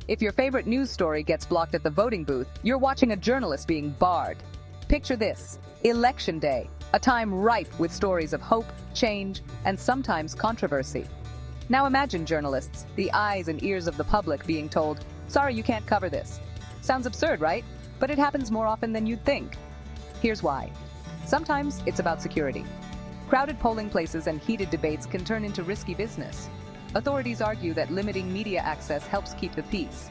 If your favorite news story gets blocked at the voting booth, you're watching a journalist being barred. Picture this: Election Day, a time ripe with stories of hope, change, and sometimes controversy. Now imagine journalists, the eyes and ears of the public, being told, "Sorry, you can't cover this." Sounds absurd, right? But it happens more often than you'd think. Here's why. Sometimes it's about security. Crowded polling places and heated debates can turn into risky business. Authorities argue that limiting media access helps keep the peace.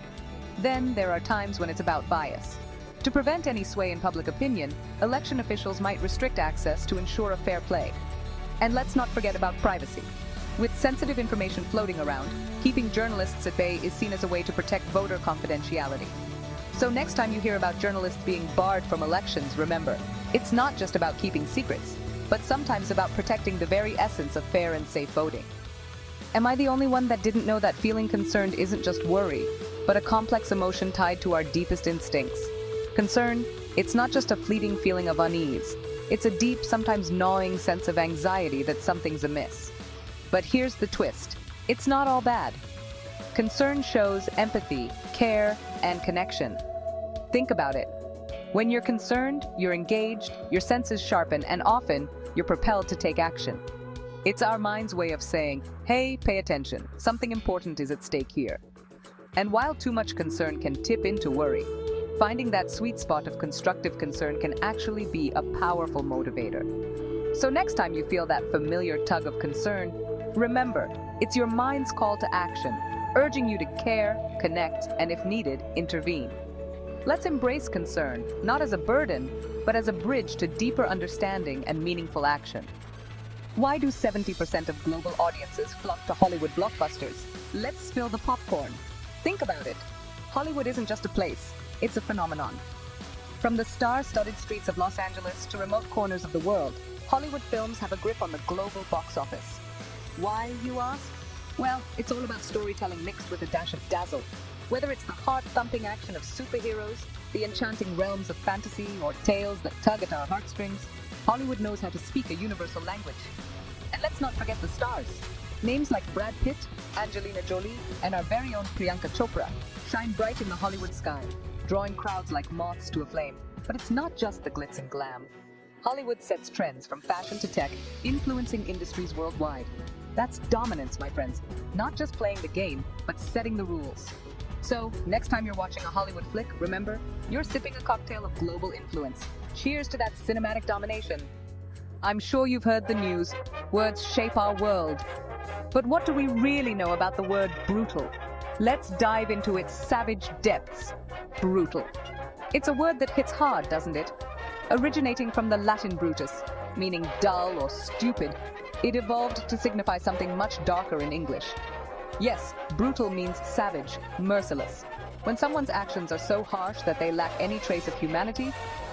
Then there are times when it's about bias. To prevent any sway in public opinion, election officials might restrict access to ensure a fair play. And let's not forget about privacy. With sensitive information floating around, keeping journalists at bay is seen as a way to protect voter confidentiality. So next time you hear about journalists being barred from elections, remember, it's not just about keeping secrets, but sometimes about protecting the very essence of fair and safe voting. Am I the only one that didn't know that feeling concerned isn't just worry, but a complex emotion tied to our deepest instincts? Concern, it's not just a fleeting feeling of unease. It's a deep, sometimes gnawing sense of anxiety that something's amiss. But here's the twist. It's not all bad. Concern shows empathy, care, and connection. Think about it. When you're concerned, you're engaged, your senses sharpen, and often, you're propelled to take action. It's our mind's way of saying, hey, pay attention, something important is at stake here. And while too much concern can tip into worry, finding that sweet spot of constructive concern can actually be a powerful motivator. So next time you feel that familiar tug of concern, remember, it's your mind's call to action, urging you to care, connect, and if needed, intervene. Let's embrace concern, not as a burden, but as a bridge to deeper understanding and meaningful action. Why do 70% of global audiences flock to Hollywood blockbusters? Let's spill the popcorn. Think about it. Hollywood isn't just a place, it's a phenomenon. From the star-studded streets of Los Angeles to remote corners of the world, Hollywood films have a grip on the global box office. Why, you ask? Well, it's all about storytelling mixed with a dash of dazzle. Whether it's the heart-thumping action of superheroes, the enchanting realms of fantasy, or tales that tug at our heartstrings, Hollywood knows how to speak a universal language. And let's not forget the stars. Names like Brad Pitt, Angelina Jolie, and our very own Priyanka Chopra shine bright in the Hollywood sky, drawing crowds like moths to a flame. But it's not just the glitz and glam. Hollywood sets trends from fashion to tech, influencing industries worldwide. That's dominance, my friends. Not just playing the game, but setting the rules. So, next time you're watching a Hollywood flick, remember, you're sipping a cocktail of global influence. Cheers to that cinematic domination. I'm sure you've heard the news. Words shape our world. But what do we really know about the word brutal? Let's dive into its savage depths. Brutal. It's a word that hits hard, doesn't it? Originating from the Latin brutus, meaning dull or stupid, it evolved to signify something much darker in English. Yes, brutal means savage, merciless. When someone's actions are so harsh that they lack any trace of humanity,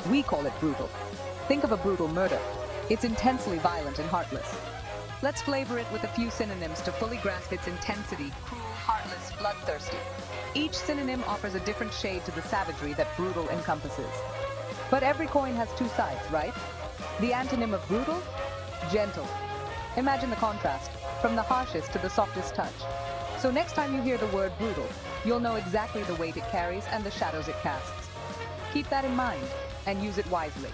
we call it brutal. Think of a brutal murder. It's intensely violent and heartless. Let's flavor it with a few synonyms to fully grasp its intensity: cruel, heartless, bloodthirsty. Each synonym offers a different shade to the savagery that brutal encompasses. But every coin has two sides, right? The antonym of brutal? Gentle. Imagine the contrast, from the harshest to the softest touch. So next time you hear the word brutal, you'll know exactly the weight it carries and the shadows it casts. Keep that in mind and use it wisely.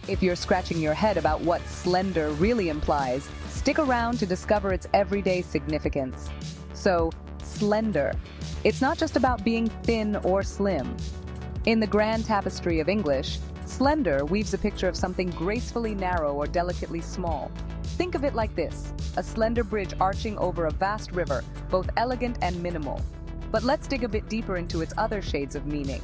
If you're scratching your head about what slender really implies, stick around to discover its everyday significance. So, slender. It's not just about being thin or slim. In the grand tapestry of English, slender weaves a picture of something gracefully narrow or delicately small. Think of it like this: a slender bridge arching over a vast river, both elegant and minimal. But let's dig a bit deeper into its other shades of meaning.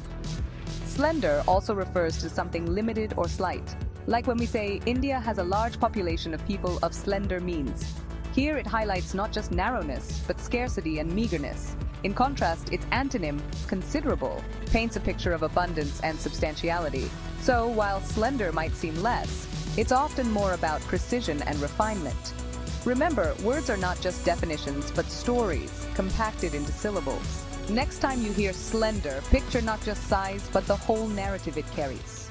Slender also refers to something limited or slight. Like when we say India has a large population of people of slender means. Here it highlights not just narrowness, but scarcity and meagreness. In contrast, its antonym, considerable, paints a picture of abundance and substantiality. So, while slender might seem less, it's often more about precision and refinement. Remember, words are not just definitions, but stories, compacted into syllables. Next time you hear slender, picture not just size, but the whole narrative it carries.